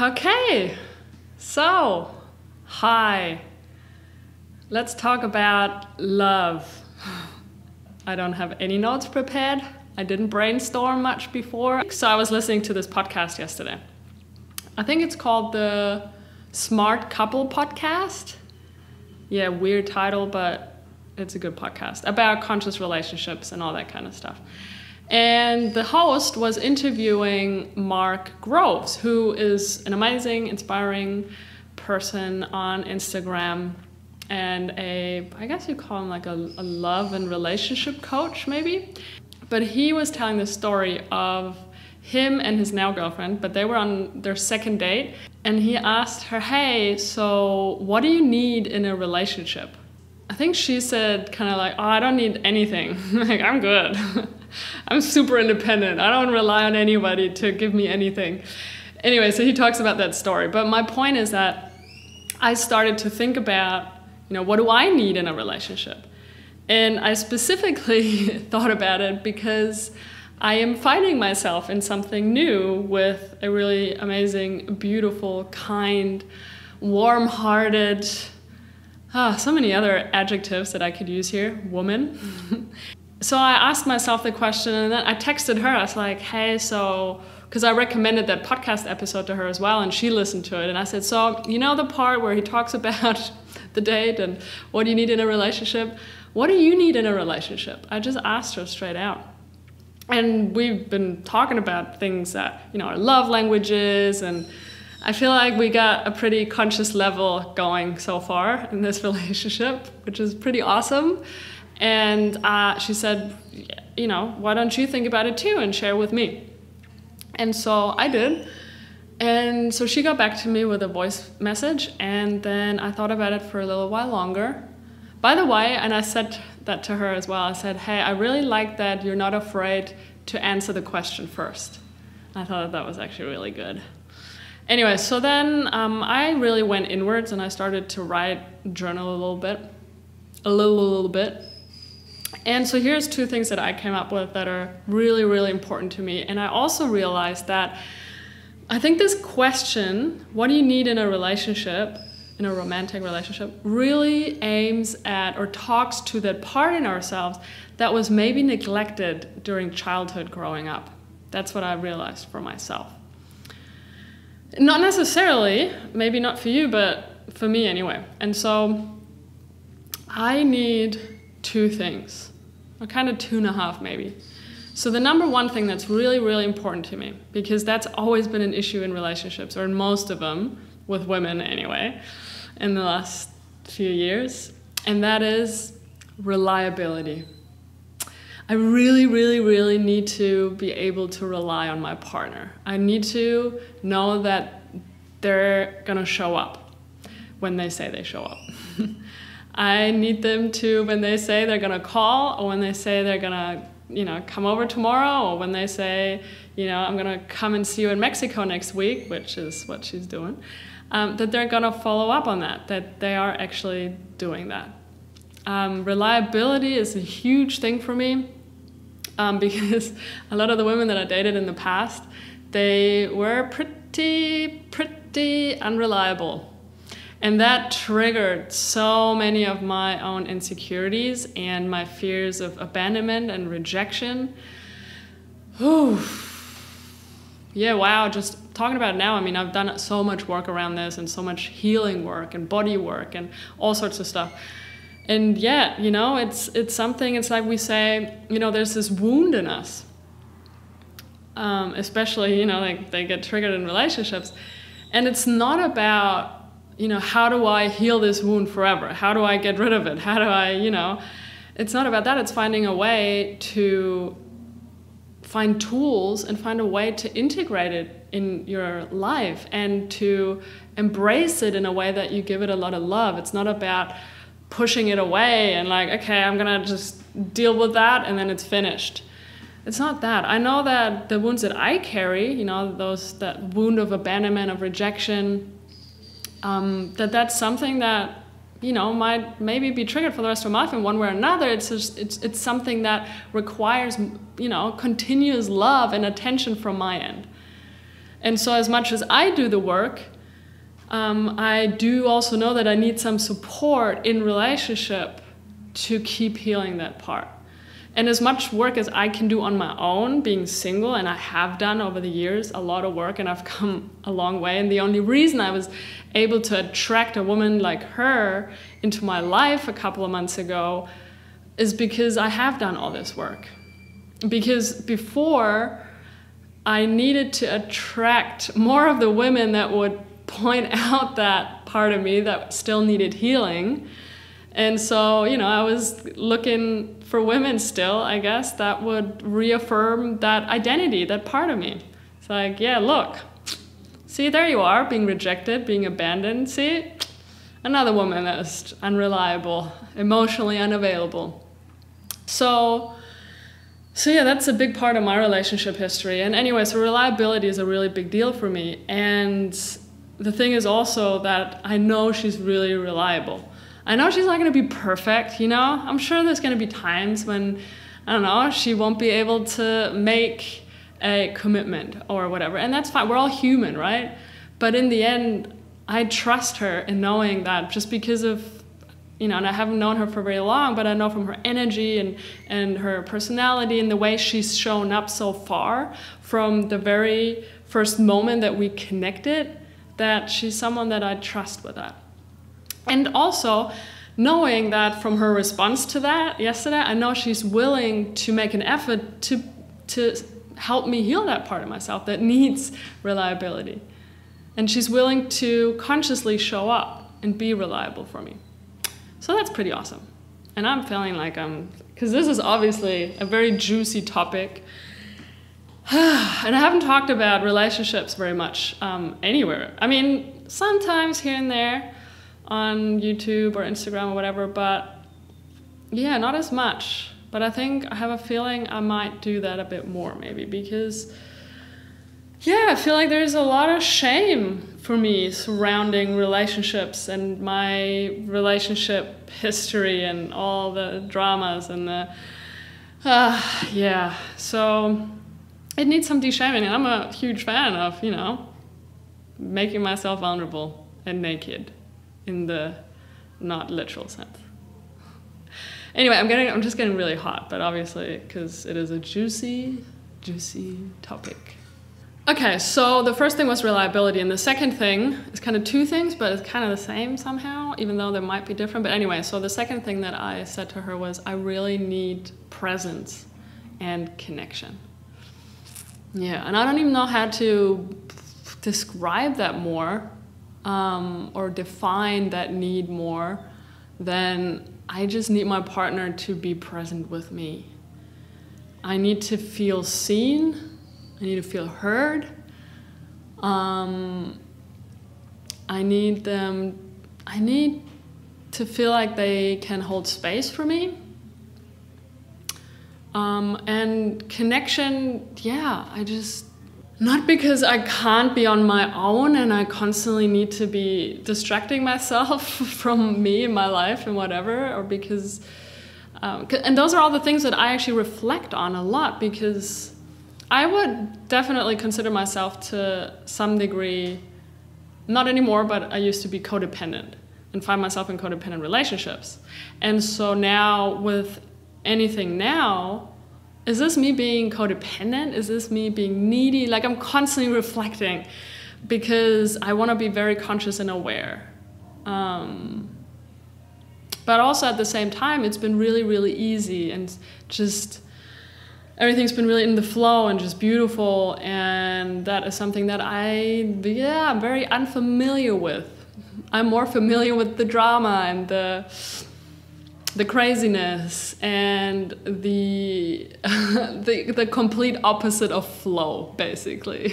Okay, so, hi. Let's talk about love. I don't have any notes prepared. I didn't brainstorm much before. So I was listening to this podcast yesterday. I think it's called the Smart Couple Podcast. Yeah, weird title, but it's a good podcast about conscious relationships and all that kind of stuff. And the host was interviewing Mark Groves, who is an amazing, inspiring person on Instagram and I guess you call him like a love and relationship coach maybe. But he was telling the story of him and his now girlfriend, but they were on their second date. And he asked her, hey, so what do you need in a relationship? I think she said kind of like, oh, I don't need anything. Like, I'm good. I'm super independent. I don't rely on anybody to give me anything. Anyway, so he talks about that story. But my point is that I started to think about, what do I need in a relationship? And I specifically thought about it because I am finding myself in something new with a really amazing, beautiful, kind, warm-hearted, so many other adjectives that I could use here, woman. So I asked myself the question, and then I texted her. I was like, hey, so, because I recommended that podcast episode to her as well, and she listened to it. And I said, so, the part where he talks about the date and what do you need in a relationship? What do you need in a relationship? I just asked her straight out. And we've been talking about things that, our love languages, and I feel like we got a pretty conscious level going so far in this relationship, which is pretty awesome. And she said, why don't you think about it too and share with me? And so I did. And so she got back to me with a voice message, and then I thought about it for a little while longer. By the way, and I said that to her as well, I said, hey, I really like that you're not afraid to answer the question first. I thought that was actually really good. Anyway, so then I really went inwards and I started to journal a little bit. And so here's two things that I came up with that are really, really important to me. And I also realized that I think this question, what do you need in a relationship, in a romantic relationship, really aims at or talks to that part in ourselves that was maybe neglected during childhood growing up. That's what I realized for myself. Not necessarily, maybe not for you, but for me anyway. And so I need two things, or kind of 2.5 maybe. So the number one thing that's really, really important to me, because that's always been an issue in relationships, or in most of them, with women anyway, in the last few years, and that is reliability. I really, really, really need to be able to rely on my partner. I need to know that they're gonna show up when they say they show up. I need them to, when they say they're gonna call, or when they say they're gonna, come over tomorrow, or when they say, I'm gonna come and see you in Mexico next week, which is what she's doing, that they're gonna follow up on that they are actually doing that. Reliability is a huge thing for me because a lot of the women that I dated in the past, they were pretty unreliable. And that triggered so many of my own insecurities and my fears of abandonment and rejection. Whew. Yeah, wow, just talking about it now, I've done so much work around this and so much healing work and body work and all sorts of stuff. And yeah, it's something, it's like we say, there's this wound in us. Especially, like they get triggered in relationships. And it's not about, how do I heal this wound forever? How do I get rid of it? How do I, it's not about that. It's finding a way to find tools and find a way to integrate it in your life and to embrace it in a way that you give it a lot of love. It's not about pushing it away and like, okay, I'm gonna just deal with that and then it's finished. It's not that. I know that the wounds that I carry, that wound of abandonment, of rejection, that's something that, might maybe be triggered for the rest of my life in one way or another. It's something that requires, continuous love and attention from my end. And so as much as I do the work, I do also know that I need some support in relationship to keep healing that part. And as much work as I can do on my own, being single, and I have done over the years a lot of work, and I've come a long way. And the only reason I was able to attract a woman like her into my life a couple of months ago is because I have done all this work. Because before, I needed to attract more of the women that would point out that part of me that still needed healing. And so, I was looking for women still, I guess, that would reaffirm that identity, that part of me. It's like, yeah, look, see, there you are, being rejected, being abandoned. See, another woman that's unreliable, emotionally unavailable. So yeah, that's a big part of my relationship history. And anyway, so reliability is a really big deal for me. And the thing is also that I know she's really reliable. I know she's not going to be perfect, I'm sure there's going to be times when, I don't know, she won't be able to make a commitment or whatever. And that's fine. We're all human, right? But in the end, I trust her in knowing that just because of, and I haven't known her for very long, but I know from her energy and her personality and the way she's shown up so far from the very first moment that we connected, that she's someone that I trust with that. And also knowing that from her response to that yesterday, I know she's willing to make an effort to help me heal that part of myself that needs reliability. And she's willing to consciously show up and be reliable for me. So that's pretty awesome. And I'm feeling like because this is obviously a very juicy topic. And I haven't talked about relationships very much anywhere. I mean, sometimes here and there, on YouTube or Instagram or whatever, but yeah, not as much. But I think I have a feeling I might do that a bit more maybe because, yeah, I feel like there's a lot of shame for me surrounding relationships and my relationship history and all the dramas and yeah. So it needs some de-shaming, and I'm a huge fan of, making myself vulnerable and naked. In the not literal sense. Anyway, I'm just getting really hot, but obviously because it is a juicy topic. Okay, so the first thing was reliability, and the second thing is kind of two things, but it's kind of the same somehow, even though they might be different. But anyway, so the second thing that I said to her was, I really need presence and connection. Yeah, and I don't even know how to describe that more. Or define that need more, then I just need my partner to be present with me. I need to feel seen. I need to feel heard. I need to feel like they can hold space for me. And connection, yeah, not because I can't be on my own and I constantly need to be distracting myself from me and my life and whatever, or because, and those are all the things that I actually reflect on a lot, because I would definitely consider myself to some degree, not anymore, but I used to be codependent and find myself in codependent relationships. And so now with anything now, is this me being codependent? Is this me being needy? Like, I'm constantly reflecting because I want to be very conscious and aware. But also at the same time, it's been really, really easy and just everything's been really in the flow and just beautiful. And that is something that I'm very unfamiliar with. I'm more familiar with the drama and the craziness and the complete opposite of flow, basically.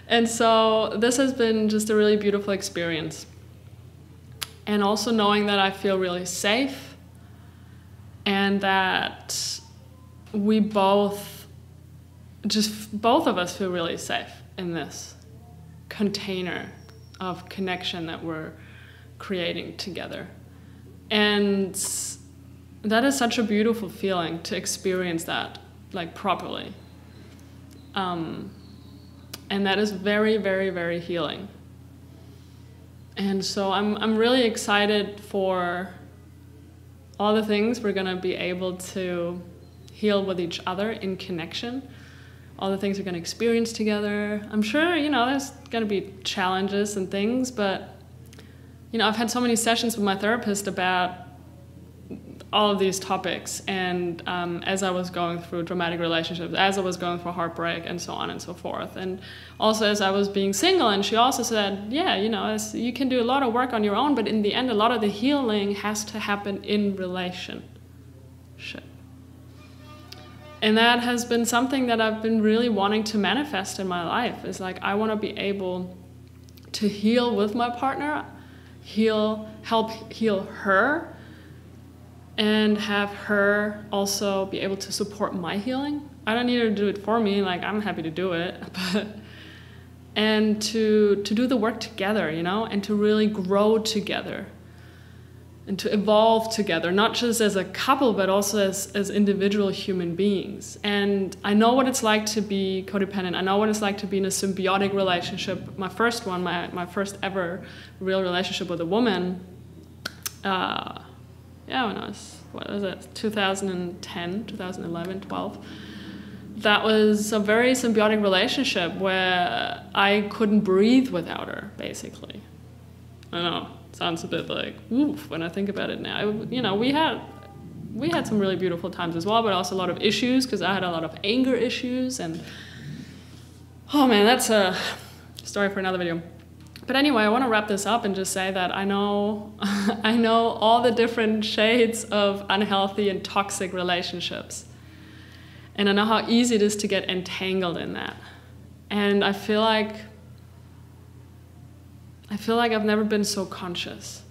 And so this has been just a really beautiful experience. And also knowing that I feel really safe and that we both of us feel really safe in this container of connection that we're creating together. And that is such a beautiful feeling to experience that, like, properly. And that is very, very, very healing. And so I'm really excited for all the things we're gonna be able to heal with each other in connection. All the things we're gonna experience together. I'm sure, you know, there's gonna be challenges and things, but you know, I've had so many sessions with my therapist about all of these topics, and as I was going through dramatic relationships, as I was going through heartbreak, and so on and so forth, and also as I was being single, and she also said, yeah, you know, you can do a lot of work on your own, but in the end, a lot of the healing has to happen in relationship. And that has been something that I've been really wanting to manifest in my life. Is like, I want to be able to heal with my partner, help heal her, and have her also be able to support my healing. I don't need her to do it for me, like I'm happy to do it, and to do the work together, you know, and to really grow together and to evolve together, not just as a couple, but also as individual human beings. And I know what it's like to be codependent. I know what it's like to be in a symbiotic relationship. My first one, my first ever real relationship with a woman, yeah, when I was, what was it, 2010, 2011, 12. That was a very symbiotic relationship where I couldn't breathe without her, basically. I know, it sounds a bit like, oof, when I think about it now. You know, we had some really beautiful times as well, but also a lot of issues, because I had a lot of anger issues, and oh man, that's a story for another video. But anyway, I want to wrap this up and just say that I know all the different shades of unhealthy and toxic relationships. And I know how easy it is to get entangled in that. And I feel like I've never been so conscious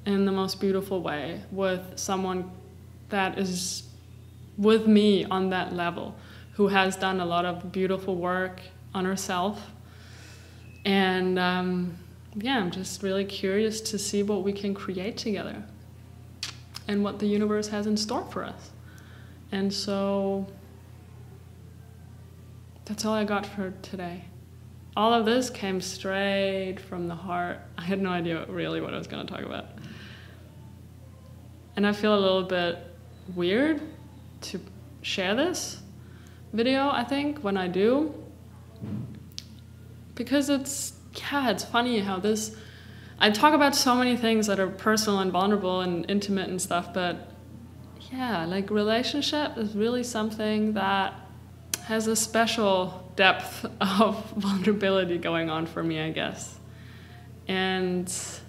in the most beautiful way with someone that is with me on that level, who has done a lot of beautiful work on herself. And yeah, I'm just really curious to see what we can create together and what the universe has in store for us. And so that's all I got for today. All of this came straight from the heart. I had no idea really what I was going to talk about. And I feel a little bit weird to share this video, I think, when I do. Because it's funny how I talk about so many things that are personal and vulnerable and intimate and stuff, but yeah, like relationship is really something that has a special depth of vulnerability going on for me, I guess. But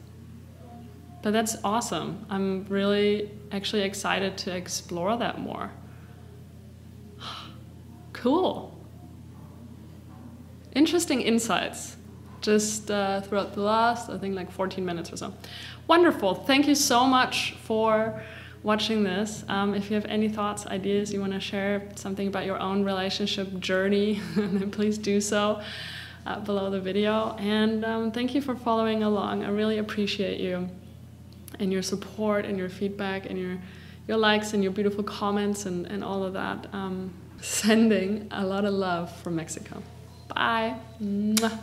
that's awesome. I'm really actually excited to explore that more. Cool. Interesting insights just throughout the last, I think, like 14 minutes or so. Wonderful. Thank you so much for watching this. If you have any thoughts, ideas, you want to share something about your own relationship journey, then please do so below the video. And thank you for following along. I really appreciate you and your support and your feedback and your likes and your beautiful comments and all of that. Sending a lot of love from Mexico. Bye. Mwah.